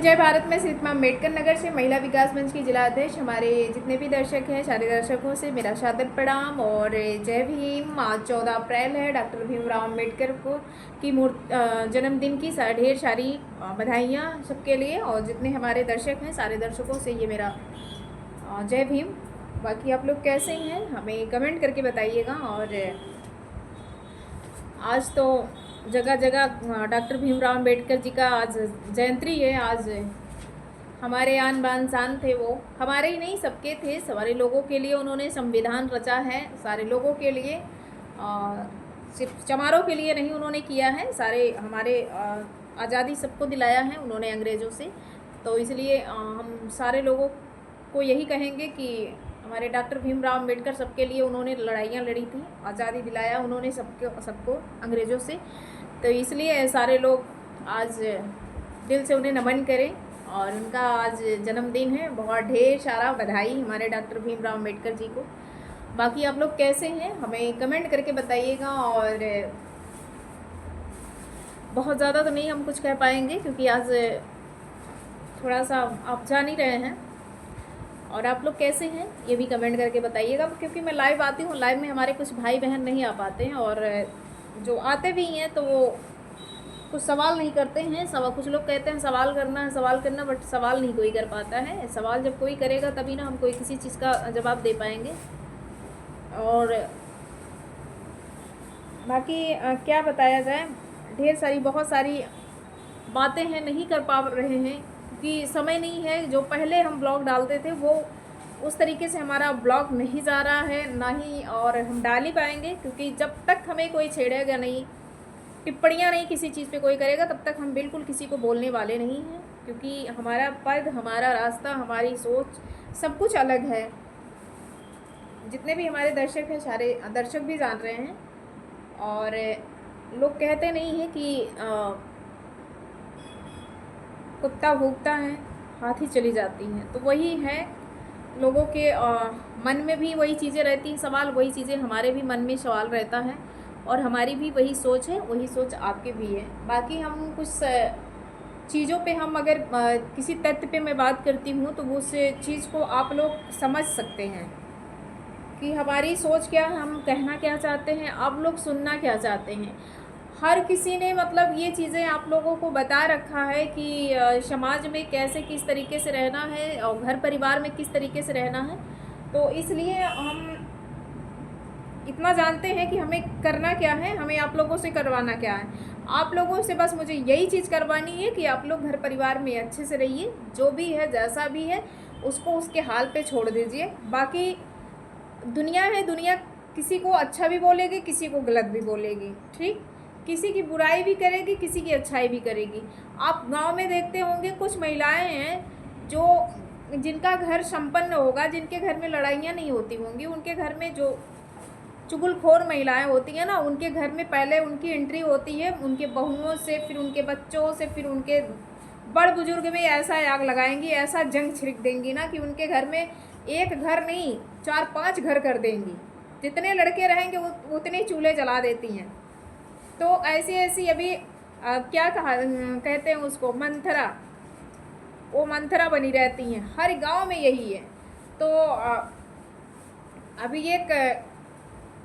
जय भारत में स्थित अम्बेडकर नगर से महिला विकास मंच की जिला अध्यक्ष हमारे जितने भी दर्शक हैं सारे दर्शकों से मेरा सादर प्रणाम और जय भीम। आज 14 अप्रैल है। डॉक्टर भीमराव अम्बेडकर को की जन्मदिन की ढेर सारी बधाइयाँ सबके लिए और जितने हमारे दर्शक हैं सारे दर्शकों से ये मेरा जय भीम। बाकी आप लोग कैसे हैं हमें कमेंट करके बताइएगा। और आज तो जगह जगह डॉक्टर भीमराव अम्बेडकर जी का आज जयंती है। आज हमारे आन बान शान थे, वो हमारे ही नहीं सबके थे, सारे लोगों के लिए उन्होंने संविधान रचा है, सारे लोगों के लिए, सिर्फ चमारों के लिए नहीं उन्होंने किया है, सारे हमारे आज़ादी सबको दिलाया है उन्होंने अंग्रेज़ों से। तो इसलिए हम सारे लोगों को यही कहेंगे कि हमारे डॉक्टर भीमराव अम्बेडकर सबके लिए उन्होंने लड़ाइयाँ लड़ी थी, आज़ादी दिलाया उन्होंने सबको अंग्रेज़ों से। तो इसलिए सारे लोग आज दिल से उन्हें नमन करें और उनका आज जन्मदिन है। बहुत ढेर सारा बधाई हमारे डॉक्टर भीमराव अम्बेडकर जी को। बाकी आप लोग कैसे हैं हमें कमेंट करके बताइएगा। और बहुत ज़्यादा तो नहीं हम कुछ कह पाएंगे क्योंकि आज थोड़ा सा आप जान ही रहे हैं। और आप लोग कैसे हैं ये भी कमेंट करके बताइएगा क्योंकि मैं लाइव आती हूँ, लाइव में हमारे कुछ भाई बहन नहीं आ पाते हैं और जो आते भी हैं तो वो कुछ सवाल नहीं करते हैं। कुछ लोग कहते हैं सवाल करना, बट सवाल नहीं कोई कर पाता है। सवाल जब कोई करेगा तभी ना हम कोई किसी चीज़ का जवाब दे पाएंगे। और बाकी क्या बताया जाए, ढेर सारी बहुत सारी बातें हैं, नहीं कर पा रहे हैं क्योंकि समय नहीं है। जो पहले हम ब्लॉग डालते थे वो उस तरीके से हमारा ब्लॉग नहीं जा रहा है ना ही, और हम डाल ही पाएंगे क्योंकि जब तक हमें कोई छेड़ेगा नहीं, टिप्पणियाँ नहीं किसी चीज़ पे कोई करेगा, तब तक हम बिल्कुल किसी को बोलने वाले नहीं हैं क्योंकि हमारा पद, हमारा रास्ता, हमारी सोच सब कुछ अलग है। जितने भी हमारे दर्शक हैं सारे दर्शक भी जान रहे हैं। और लोग कहते नहीं हैं कि कुत्ता भूकता है हाथी चली जाती हैं, तो वही है लोगों के मन में भी वही चीज़ें रहती हैं, सवाल वही चीज़ें हमारे भी मन में सवाल रहता है और हमारी भी वही सोच है, वही सोच आपके भी है। बाकी हम कुछ चीज़ों पे हम अगर किसी तथ्य पे मैं बात करती हूँ तो वो उस चीज़ को आप लोग समझ सकते हैं कि हमारी सोच क्या है, हम कहना क्या चाहते हैं, आप लोग सुनना क्या चाहते हैं। हर किसी ने मतलब ये चीज़ें आप लोगों को बता रखा है कि समाज में कैसे किस तरीके से रहना है और घर परिवार में किस तरीके से रहना है। तो इसलिए हम इतना जानते हैं कि हमें करना क्या है, हमें आप लोगों से करवाना क्या है। आप लोगों से बस मुझे यही चीज़ करवानी है कि आप लोग घर परिवार में अच्छे से रहिए, जो भी है जैसा भी है उसको उसके हाल पे छोड़ दीजिए। बाकी दुनिया है, दुनिया किसी को अच्छा भी बोलेगी, किसी को गलत भी बोलेगी, ठीक, किसी की बुराई भी करेगी, किसी की अच्छाई भी करेगी। आप गांव में देखते होंगे कुछ महिलाएं हैं जो जिनका घर संपन्न होगा, जिनके घर में लड़ाइयाँ नहीं होती होंगी, उनके घर में जो चुगलखोर महिलाएं होती हैं ना, उनके घर में पहले उनकी एंट्री होती है उनके बहुओं से, फिर उनके बच्चों से, फिर उनके बड़ बुजुर्ग में ऐसा आग लगाएंगी, ऐसा जंग छिड़क देंगी ना कि उनके घर में एक घर नहीं 4-5 घर कर देंगी। जितने लड़के रहेंगे उतने चूल्हे जला देती हैं। तो ऐसी ऐसी अभी क्या कहते हैं उसको, मंथरा, वो मंथरा बनी रहती हैं, हर गांव में यही है। तो अभी एक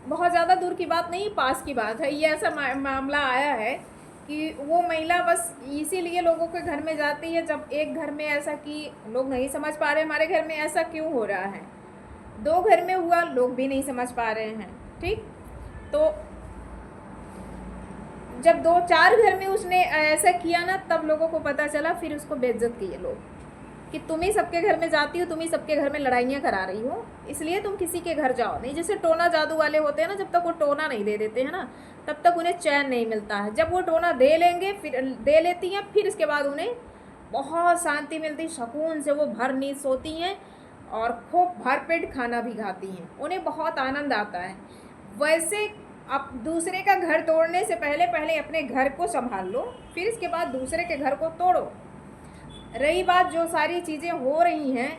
बहुत ज़्यादा दूर की बात नहीं, पास की बात है, ये ऐसा मामला आया है कि वो महिला बस इसीलिए लोगों के घर में जाती है जब एक घर में ऐसा कि लोग नहीं समझ पा रहे हमारे घर में ऐसा क्यों हो रहा है, 2 घर में हुआ लोग भी नहीं समझ पा रहे हैं, ठीक। तो जब 2-4 घर में उसने ऐसा किया ना, तब लोगों को पता चला, फिर उसको बेइज्जत किए लोग कि तुम ही सबके घर में जाती हो, तुम ही सबके घर में लड़ाइयाँ करा रही हो, इसलिए तुम किसी के घर जाओ नहीं। जैसे टोना जादू वाले होते हैं ना, जब तक वो टोना नहीं दे देते हैं ना तब तक उन्हें चैन नहीं मिलता है। जब वो टोना दे लेंगे, फिर दे लेती हैं, फिर इसके बाद उन्हें बहुत शांति मिलती, सुकून से वो भर नींद सोती हैं और खूब भरपेट खाना भी खाती हैं, उन्हें बहुत आनंद आता है। वैसे आप दूसरे का घर तोड़ने से पहले पहले अपने घर को संभाल लो, फिर इसके बाद दूसरे के घर को तोड़ो। रही बात जो सारी चीज़ें हो रही हैं,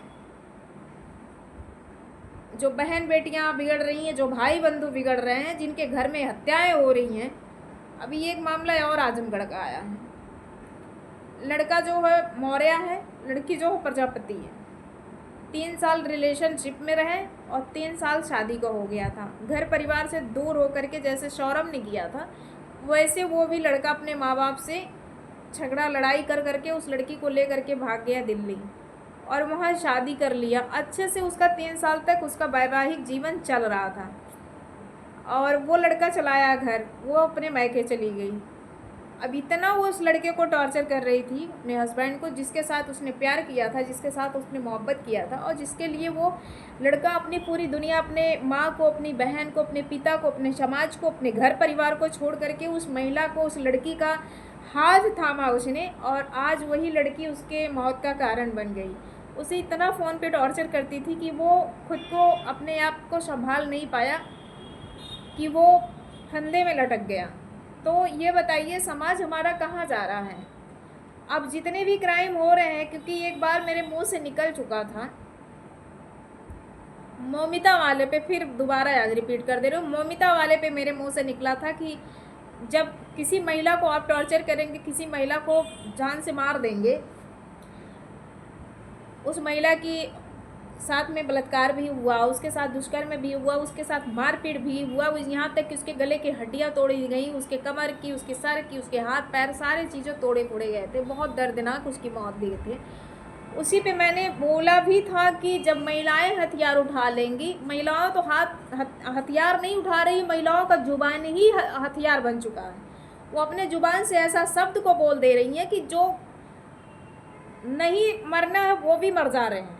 जो बहन बेटियां बिगड़ रही हैं, जो भाई बंधु बिगड़ रहे हैं, जिनके घर में हत्याएं हो रही हैं, अभी एक मामला और आजमगढ़ का आया है। लड़का जो है मौर्य है, लड़की जो है प्रजापति है। 3 साल रिलेशनशिप में रहे और 3 साल शादी को हो गया था। घर परिवार से दूर होकर के जैसे सौरभ ने किया था, वैसे वो भी लड़का अपने माँ बाप से झगड़ा लड़ाई कर करके उस लड़की को ले करके भाग गया दिल्ली और वहाँ शादी कर लिया। अच्छे से उसका 3 साल तक उसका वैवाहिक जीवन चल रहा था और वो लड़का चलाया घर, वो अपने मायके चली गई। अब इतना वो उस लड़के को टॉर्चर कर रही थी, अपने हस्बैंड को, जिसके साथ उसने प्यार किया था, जिसके साथ उसने मोहब्बत किया था और जिसके लिए वो लड़का अपनी पूरी दुनिया, अपने माँ को, अपनी बहन को, अपने पिता को, अपने समाज को, अपने घर परिवार को छोड़ करके उस महिला को, उस लड़की का हाथ थामा उसने और आज वही लड़की उसके मौत का कारण बन गई। उसे इतना फ़ोन पे टॉर्चर करती थी कि वो खुद को, अपने आप को संभाल नहीं पाया कि वो फंदे में लटक गया। तो ये बताइए समाज हमारा कहाँ जा रहा है? अब जितने भी क्राइम हो रहे हैं, क्योंकि एक बार मेरे मुंह से निकल चुका था मौमिता वाले पे, फिर दोबारा आज रिपीट कर दे रही हूँ। मौमिता वाले पे मेरे मुंह से निकला था कि जब किसी महिला को आप टॉर्चर करेंगे, किसी महिला को जान से मार देंगे, उस महिला की साथ में बलात्कार भी हुआ, उसके साथ दुष्कर्म भी हुआ, उसके साथ मारपीट भी हुआ, यहाँ तक कि उसके गले की हड्डियाँ तोड़ी गई, उसके कमर की, उसके सर की, उसके हाथ पैर सारी चीज़ें तोड़े फोड़े गए थे। बहुत दर्दनाक उसकी मौत दिए थे। उसी पे मैंने बोला भी था कि जब महिलाएं हथियार उठा लेंगी, महिलाओं तो हथियार नहीं उठा रही, महिलाओं का जुबान ही हथियार बन चुका है। वो अपने जुबान से ऐसा शब्द को बोल दे रही हैं कि जो नहीं मरना है वो भी मर जा रहे हैं।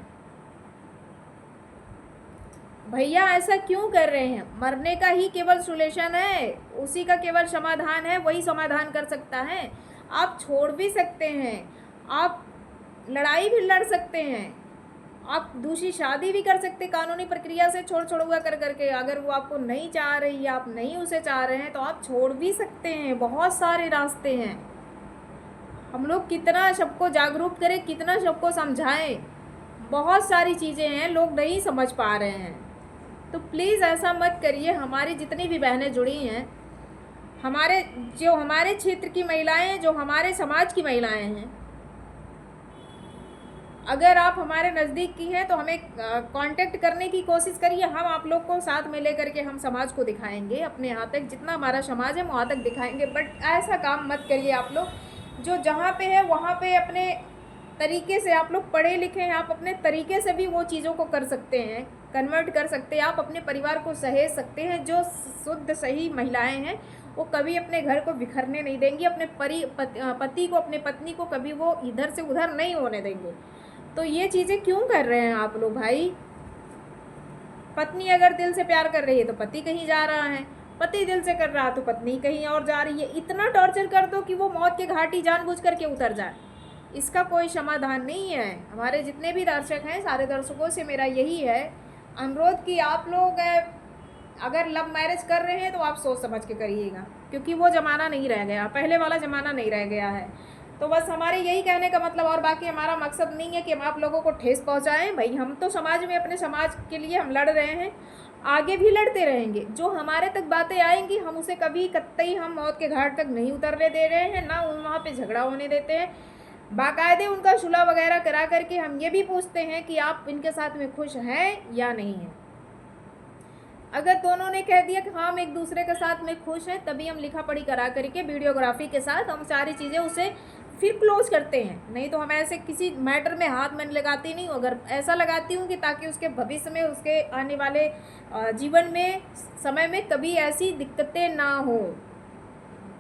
भैया ऐसा क्यों कर रहे हैं? मरने का ही केवल सोल्यूशन है, उसी का केवल समाधान है, वही समाधान कर सकता है। आप छोड़ भी सकते हैं, आप लड़ाई भी लड़ सकते हैं, आप दूसरी शादी भी कर सकते, कानूनी प्रक्रिया से छोड़ुआ कर करके। अगर वो आपको नहीं चाह रही, आप नहीं उसे चाह रहे हैं, तो आप छोड़ भी सकते हैं। बहुत सारे रास्ते हैं। हम लोग कितना सबको जागरूक करें, कितना सबको समझाएं, बहुत सारी चीज़ें हैं, लोग नहीं समझ पा रहे हैं। तो प्लीज़ ऐसा मत करिए। हमारी जितनी भी बहनें जुड़ी हैं, हमारे क्षेत्र की महिलाएं हैं, जो हमारे समाज की महिलाएं हैं, अगर आप हमारे नज़दीक की हैं तो हमें कांटेक्ट करने की कोशिश करिए। हम आप लोग को साथ में लेकर के हम समाज को दिखाएंगे, अपने यहाँ तक जितना हमारा समाज है वहाँ तक दिखाएंगे। बट ऐसा काम मत करिए आप लोग, जो जहाँ पे है वहाँ पे अपने तरीके से, आप लोग पढ़े लिखे हैं, आप अपने तरीके से भी वो चीज़ों को कर सकते हैं, कन्वर्ट कर सकते हैं, आप अपने परिवार को सहेज सकते हैं। जो शुद्ध सही महिलाएं हैं वो कभी अपने घर को बिखरने नहीं देंगी, अपने पति को, अपने पत्नी को कभी वो इधर से उधर नहीं होने देंगे। तो ये चीज़ें क्यों कर रहे हैं आप लोग भाई? पत्नी अगर दिल से प्यार कर रही है तो पति कहीं जा रहा है, पति दिल से कर रहा है तो पत्नी कहीं और जा रही है। इतना टॉर्चर कर दो कि वो मौत के घाटी जानबूझ करके उतर जाए। इसका कोई समाधान नहीं है। हमारे जितने भी दर्शक हैं, सारे दर्शकों से मेरा यही है अनुरोध कि आप लोग अगर लव मैरिज कर रहे हैं तो आप सोच समझ के करिएगा, क्योंकि वो ज़माना नहीं रह गया, पहले वाला ज़माना नहीं रह गया है। तो बस हमारे यही कहने का मतलब, और बाकी हमारा मकसद नहीं है कि हम आप लोगों को ठेस पहुंचाएं। भाई हम तो समाज में, अपने समाज के लिए हम लड़ रहे हैं, आगे भी लड़ते रहेंगे। जो हमारे तक बातें आएंगी हम उसे कभी कतई हम मौत के घाट तक नहीं उतरने दे रहे हैं, ना वहाँ पे झगड़ा होने देते हैं। बाकायदे उनका सुलह वगैरह करा करके हम ये भी पूछते हैं कि आप इनके साथ में खुश हैं या नहीं हैं। अगर दोनों ने कह दिया कि हाँ हम एक दूसरे के साथ में खुश हैं, तभी हम लिखा पढ़ी करा करके वीडियोग्राफी के साथ हम सारी चीज़ें उसे फिर क्लोज करते हैं। नहीं तो हम ऐसे किसी मैटर में हाथ में लगाती नहीं हूँ। अगर ऐसा लगाती हूँ कि ताकि उसके भविष्य में, उसके आने वाले जीवन में, समय में कभी ऐसी दिक्कतें ना हो।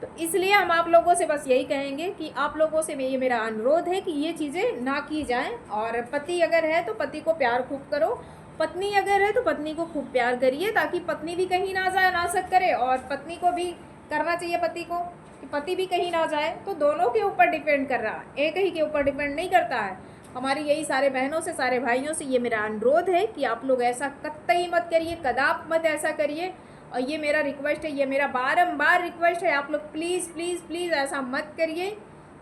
तो इसलिए हम आप लोगों से बस यही कहेंगे कि आप लोगों से ये मेरा अनुरोध है कि ये चीज़ें ना की जाएं। और पति अगर है तो पति को प्यार खूब करो, पत्नी अगर है तो पत्नी को खूब प्यार करिए, ताकि पत्नी भी कहीं ना जाए, नासक करे, और पत्नी को भी करना चाहिए पति को कि पति भी कहीं ना जाए। तो दोनों के ऊपर डिपेंड कर रहा है, एक ही के ऊपर डिपेंड नहीं करता है। हमारी यही सारे बहनों से, सारे भाइयों से ये मेरा अनुरोध है कि आप लोग ऐसा कतई मत करिए, कदाप मत ऐसा करिए। और ये मेरा रिक्वेस्ट है, ये मेरा बारंबार रिक्वेस्ट है, आप लोग प्लीज़ प्लीज़ प्लीज़ ऐसा मत करिए।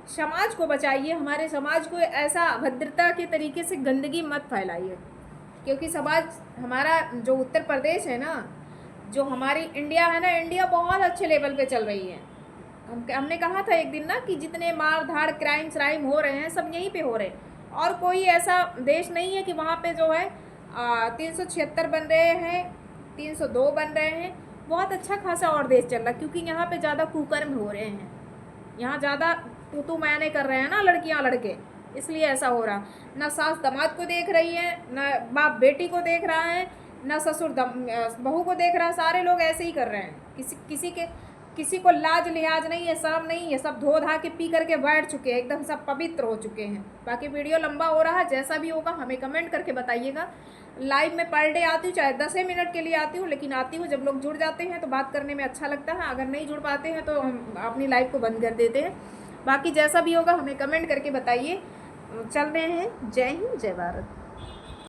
समाज को बचाइए, हमारे समाज को ऐसा अभद्रता के तरीके से गंदगी मत फैलाइए। क्योंकि समाज हमारा जो उत्तर प्रदेश है ना, जो हमारी इंडिया है ना, इंडिया बहुत अच्छे लेवल पे चल रही है। हमने कहा था एक दिन ना कि जितने मार धाड़ क्राइम श्राइम हो रहे हैं सब यहीं पे हो रहे हैं, और कोई ऐसा देश नहीं है कि वहाँ पे जो है 376 बन रहे हैं, 302 बन रहे हैं। बहुत अच्छा खासा और देश चल रहा है, क्योंकि यहाँ पे ज़्यादा कुकर्म हो रहे हैं, यहाँ ज़्यादा तू मैंने कर रहे हैं ना लड़कियाँ लड़के, इसलिए ऐसा हो रहा। ना सास दामाद को देख रही है, ना बाप बेटी को देख रहा है, ना ससुर बहू को देख रहा है। सारे लोग ऐसे ही कर रहे हैं, किसी को लाज लिहाज नहीं है, शर्म नहीं है, सब धो धा के पी करके बैठ चुके हैं, एकदम सब पवित्र हो चुके हैं। बाकी वीडियो लंबा हो रहा है, जैसा भी होगा हमें कमेंट करके बताइएगा। लाइव में पर डे आती हूँ, चाहे 10 मिनट के लिए आती हूँ, लेकिन आती हूँ। जब लोग जुड़ जाते हैं तो बात करने में अच्छा लगता है, अगर नहीं जुड़ पाते हैं तो हम अपनी लाइव को बंद कर देते हैं। बाकी जैसा भी होगा हमें कमेंट करके बताइए। चल रहे हैं। जय हिंद, जय भारत।